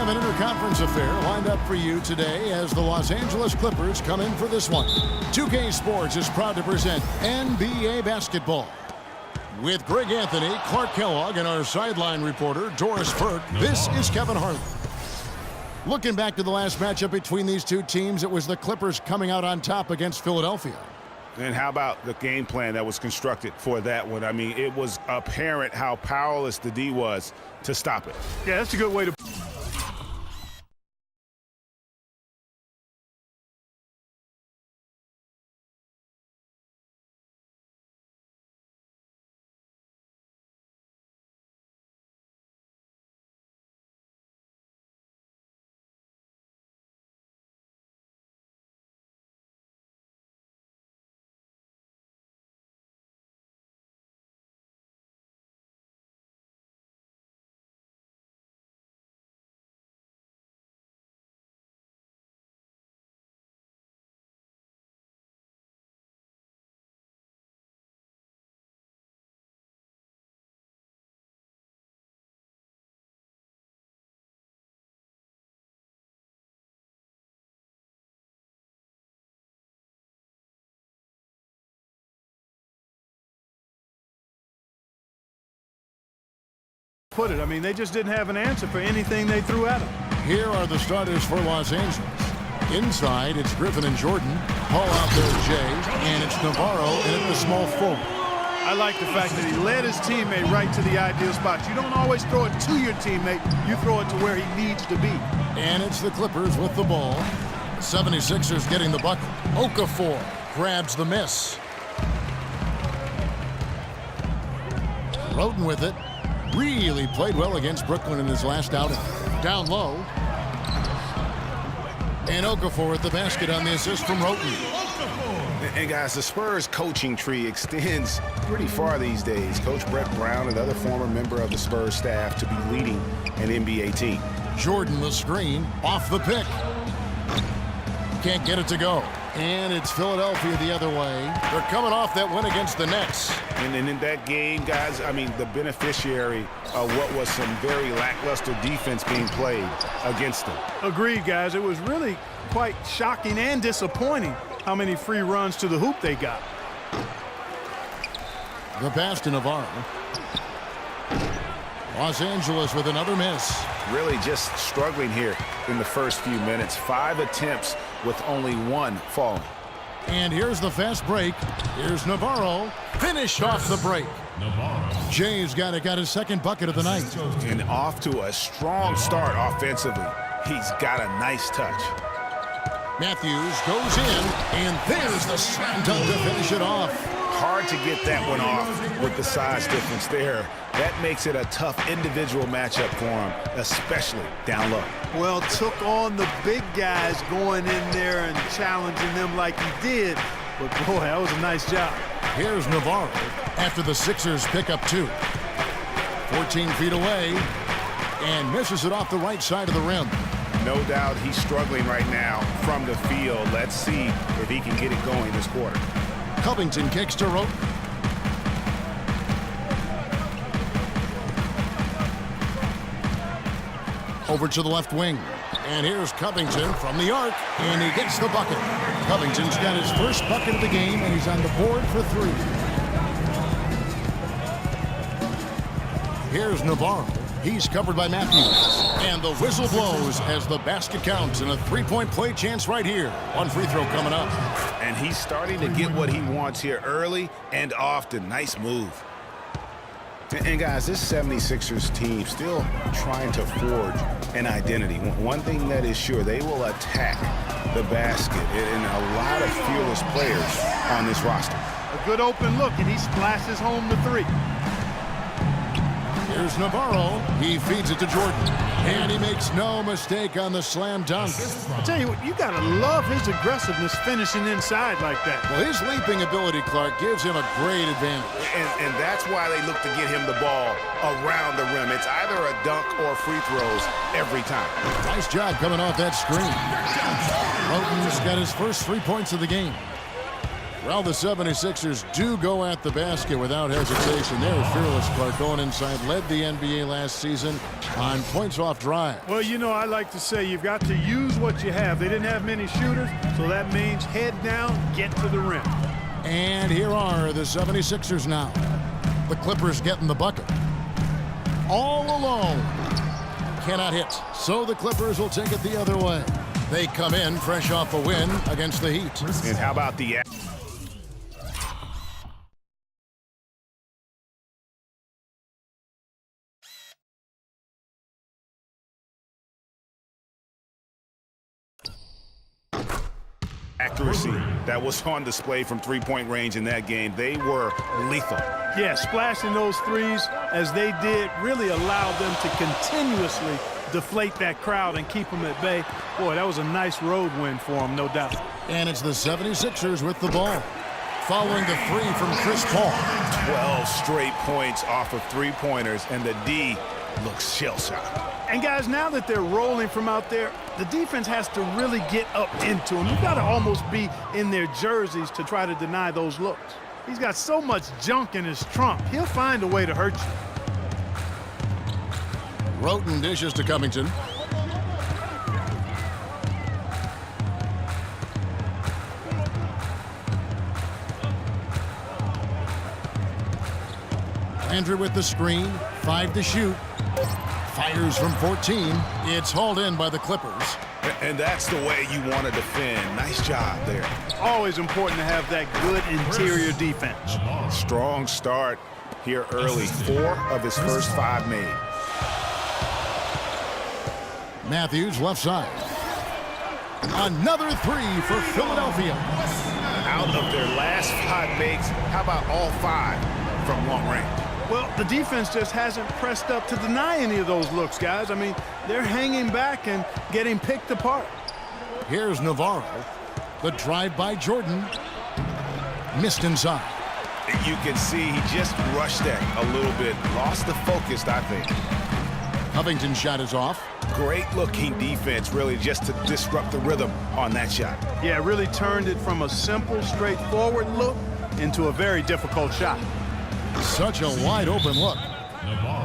of an interconference affair lined up for you today as the Los Angeles Clippers come in for this one. 2K Sports is proud to present NBA basketball. With Greg Anthony, Clark Kellogg, and our sideline reporter, Doris Burke, this is Kevin Harlan. Looking back to the last matchup between these two teams, it was the Clippers coming out on top against Philadelphia. And how about the game plan that was constructed for that one? I mean, it was apparent how powerless the D was to stop it. Yeah, that's a good way to... put it. I mean, they just didn't have an answer for anything they threw at them. Here are the starters for Los Angeles. Inside, it's Griffin and Jordan. Paul out there, Jay, and it's Navarro in at the small forward. I like the fact that he led his teammate right to the ideal spot. You don't always throw it to your teammate. You throw it to where he needs to be. And it's the Clippers with the ball. The 76ers getting the bucket. Okafor grabs the miss. Roden with it. Really played well against Brooklyn in his last outing. Down low. And Okafor at the basket on the assist from Roden. And guys, the Spurs coaching tree extends pretty far these days. Coach Brett Brown, another former member of the Spurs staff, to be leading an NBA team. Jordan the screen, off the pick. Can't get it to go. And it's Philadelphia the other way. They're coming off that win against the Nets. And in that game, guys, I mean, the beneficiary of what was some very lackluster defense being played against them. Agreed, guys. It was really quite shocking and disappointing how many free runs to the hoop they got. The pass to Navarro. Los Angeles with another miss. Really just struggling here in the first few minutes. 5 attempts with only 1 falling. And here's the fast break. Here's Navarro. Finished off the break. Jay's got his second bucket of the night. And off to a strong start offensively. He's got a nice touch. Matthews goes in, and there's the slam dunk to finish it off. Hard to get that one off with the size difference there. That makes it a tough individual matchup for him, especially down low. Well, took on the big guys going in there and challenging them like he did. But, boy, that was a nice job. Here's Navarro after the Sixers pick up 2. 14 feet away, and misses it off the right side of the rim. No doubt he's struggling right now from the field. Let's see if he can get it going this quarter. Covington kicks to Roden. Over to the left wing. And here's Covington from the arc, and he gets the bucket. Covington's got his first bucket of the game, and he's on the board for 3. Here's Navarro. He's covered by Matthews. And the whistle blows as the basket counts, and a 3-point play chance right here. One free throw coming up. And he's starting to get what he wants here early and often. Nice move. And guys, this 76ers team still trying to forge an identity. One thing that is sure, they will attack the basket, and a lot of fearless players on this roster. A good open look, and he splashes home the 3. Here's Navarro. He feeds it to Jordan. And he makes no mistake on the slam dunk. I tell you what, you got to love his aggressiveness finishing inside like that. Well, his leaping ability, Clark, gives him a great advantage. And that's why they look to get him the ball around the rim. It's either a dunk or free throws every time. Nice job coming off that screen. Roden's got his first 3 points of the game. Well, the 76ers do go at the basket without hesitation. They're fearless, Clark, going inside. Led the NBA last season on points off drive. Well, you know, I like to say you've got to use what you have. They didn't have many shooters, so that means head down, get to the rim. And here are the 76ers now. The Clippers getting the bucket. All alone. Cannot hit. So the Clippers will take it the other way. They come in fresh off a win against the Heat. And how about the accuracy that was on display from three-point range in that game? They were lethal. Yeah, splashing those threes as they did really allowed them to continuously deflate that crowd and keep them at bay. Boy, that was a nice road win for them, no doubt. And it's the 76ers with the ball. Following the three from Chris Paul. 12 straight points off of three-pointers, and the D looks shell-shocked. And guys, now that they're rolling from out there, the defense has to really get up into them. You've got to almost be in their jerseys to try to deny those looks. He's got so much junk in his trunk. He'll find a way to hurt you. Roten dishes to Covington. Andrew with the screen. 5 to shoot. Fires from 14. It's hauled in by the Clippers. And that's the way you want to defend. Nice job there. Always important to have that good interior defense. Strong start here early. 4 of his first 5 made. Matthews left side. Another 3 for Philadelphia. Out of their last 5 makes, how about all 5 from long range? Well, the defense just hasn't pressed up to deny any of those looks, guys. I mean, they're hanging back and getting picked apart. Here's Navarro. The drive by Jordan. Missed inside. You can see he just rushed that a little bit. Lost the focus, I think. Covington shot is off. Great looking defense, really, just to disrupt the rhythm on that shot. Yeah, really turned it from a simple, straightforward look into a very difficult shot. Such a wide open look.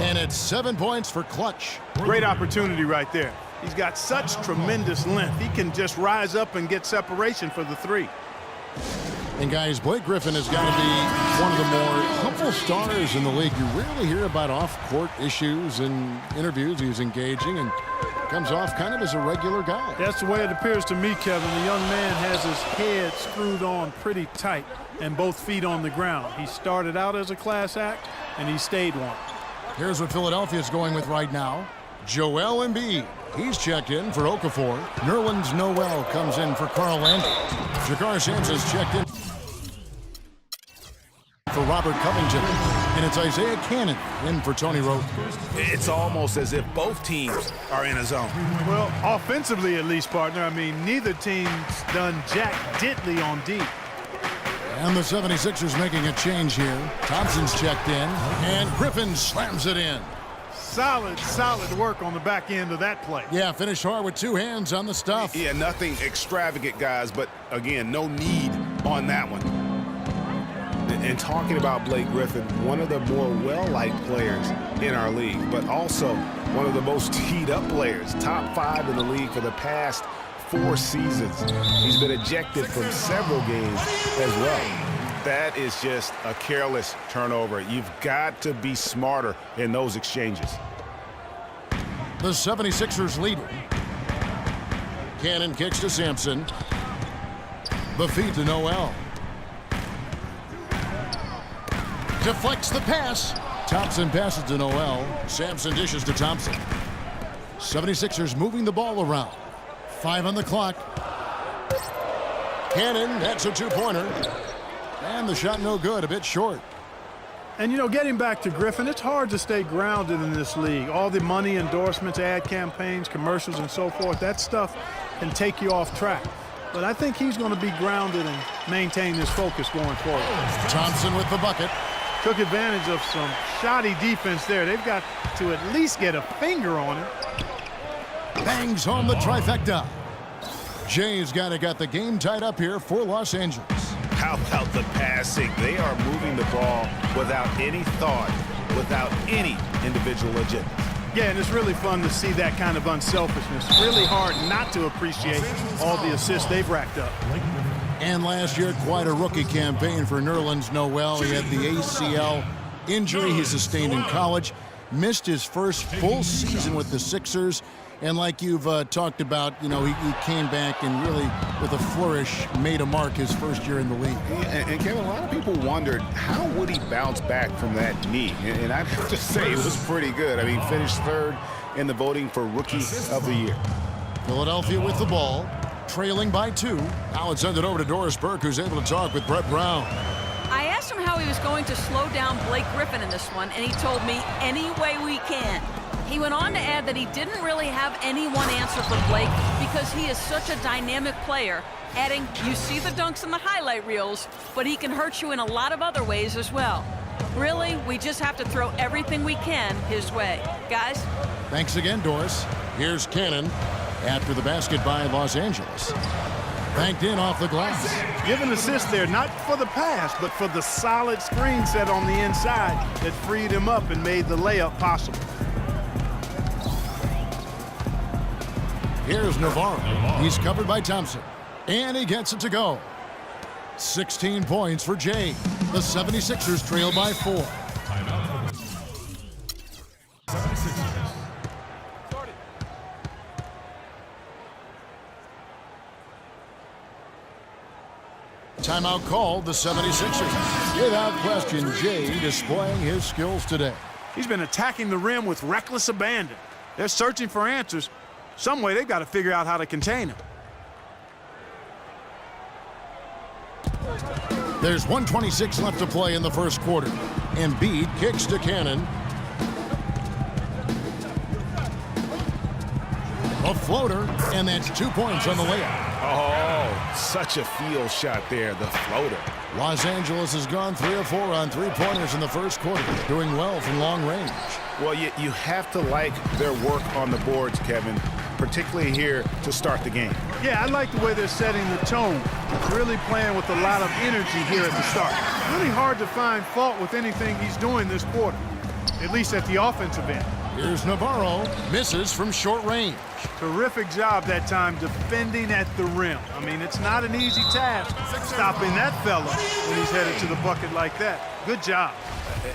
And it's 7 points for Clutch. Great opportunity right there. He's got such tremendous length. He can just rise up and get separation for the 3. And guys, Blake Griffin has got to be one of the more humble stars in the league. You rarely hear about off-court issues and interviews. He's engaging and comes off kind of as a regular guy. That's the way it appears to me, Kevin. The young man has his head screwed on pretty tight and both feet on the ground. He started out as a class act, and he stayed one. Here's what Philadelphia's going with right now. Joel Embiid. He's checked in for Okafor. Nerlens Noel comes in for Carl Landry. Jakar Sampson's checked in for Robert Covington. And it's Isaiah Cannon in for Tony Roten. It's almost as if both teams are in a zone. Well, offensively at least, partner. I mean, neither team's done jack diddly on D. And the 76ers making a change here. Thompson's checked in, and Griffin slams it in. Solid work on the back end of that play. Yeah, finished hard with 2 hands on the stuff. Yeah, nothing extravagant, guys, but again, no need on that one. And talking about Blake Griffin, one of the more well-liked players in our league, but also one of the most teed up players, top 5 in the league for the past 4 seasons. He's been ejected from several games as well. That is just a careless turnover. You've got to be smarter in those exchanges. The 76ers leading. Cannon kicks to Sampson. The feed to Noel. Deflects the pass. Thompson passes to Noel. Sampson dishes to Thompson. 76ers moving the ball around. 5 on the clock. Cannon, that's a 2-pointer. And the shot no good, a bit short. And, you know, getting back to Griffin, it's hard to stay grounded in this league. All the money, endorsements, ad campaigns, commercials, and so forth, that stuff can take you off track. But I think he's going to be grounded and maintain his focus going forward. Thompson with the bucket. Took advantage of some shoddy defense there. They've got to at least get a finger on it. Bangs home the trifecta. Jay's got the game tied up here for Los Angeles. How about the passing? They are moving the ball without any thought, without any individual agenda. Yeah, and it's really fun to see that kind of unselfishness. Really hard not to appreciate all the assists they've racked up. And last year, quite a rookie campaign for Nerlens Noel. He had the ACL injury he sustained in college, missed his first full season with the Sixers, and like you've talked about, you know, he came back and really, with a flourish, made a mark his first year in the league. And Kevin, a lot of people wondered, how would he bounce back from that knee? And I have to say, it was pretty good. I mean, finished third in the voting for Rookie of the Year. Philadelphia with the ball, trailing by 2. Now it's sent it over to Doris Burke, who's able to talk with Brett Brown. I asked him how he was going to slow down Blake Griffin in this one, and he told me, any way we can. He went on to add that he didn't really have any one answer for Blake because he is such a dynamic player, adding, you see the dunks in the highlight reels, but he can hurt you in a lot of other ways as well. Really, we just have to throw everything we can his way. Guys? Thanks again, Doris. Here's Cannon after the basket by Los Angeles. Banked in off the glass. Give an assist there, not for the pass, but for the solid screen set on the inside that freed him up and made the layup possible. Here's Navarro. He's covered by Thompson. And he gets it to go. 16 points for Jay. The 76ers trail by 4. Timeout for the 76ers. Timeout called, the 76ers. Without question, Jay displaying his skills today. He's been attacking the rim with reckless abandon. They're searching for answers. Some way they've got to figure out how to contain him. There's 1:26 left to play in the first quarter. Embiid kicks to Cannon. A floater, and that's 2 points on the layup. Oh, such a field shot there, the floater. Los Angeles has gone 3 of 4 on three-pointers in the first quarter, doing well from long range. Well, you have to like their work on the boards, Kevin, particularly here to start the game. Yeah, I like the way they're setting the tone. Really playing with a lot of energy here at the start. Really hard to find fault with anything he's doing this quarter, at least at the offensive end. Here's Navarro, misses from short range. Terrific job that time defending at the rim. I mean, it's not an easy task stopping that fella when he's headed to the bucket like that. Good job.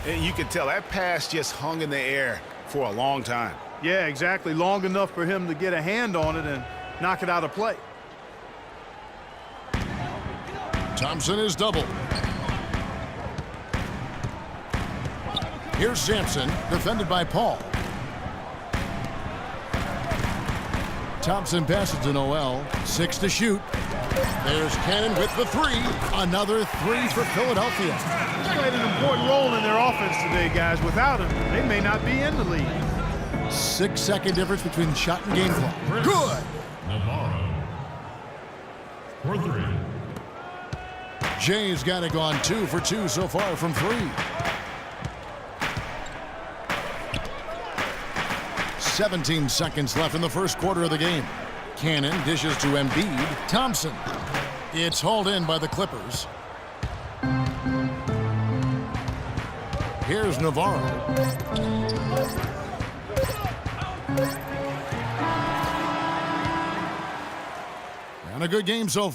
And you can tell that pass just hung in the air for a long time. Yeah, exactly. Long enough for him to get a hand on it and knock it out of play. Thompson is doubled. Here's Sampson, defended by Paul. Thompson passes to Noel. 6 to shoot. There's Cannon with the 3. Another 3 for Philadelphia. He's played an important role in their offense today, guys. Without him, they may not be in the league. 6-second difference between shot and game clock. Good. Navarro for 3. Jay's got it gone 2 for 2 so far from 3. 17 seconds left in the first quarter of the game. Cannon dishes to Embiid. Thompson. It's hauled in by the Clippers. Here's Navarro. And a good game so far.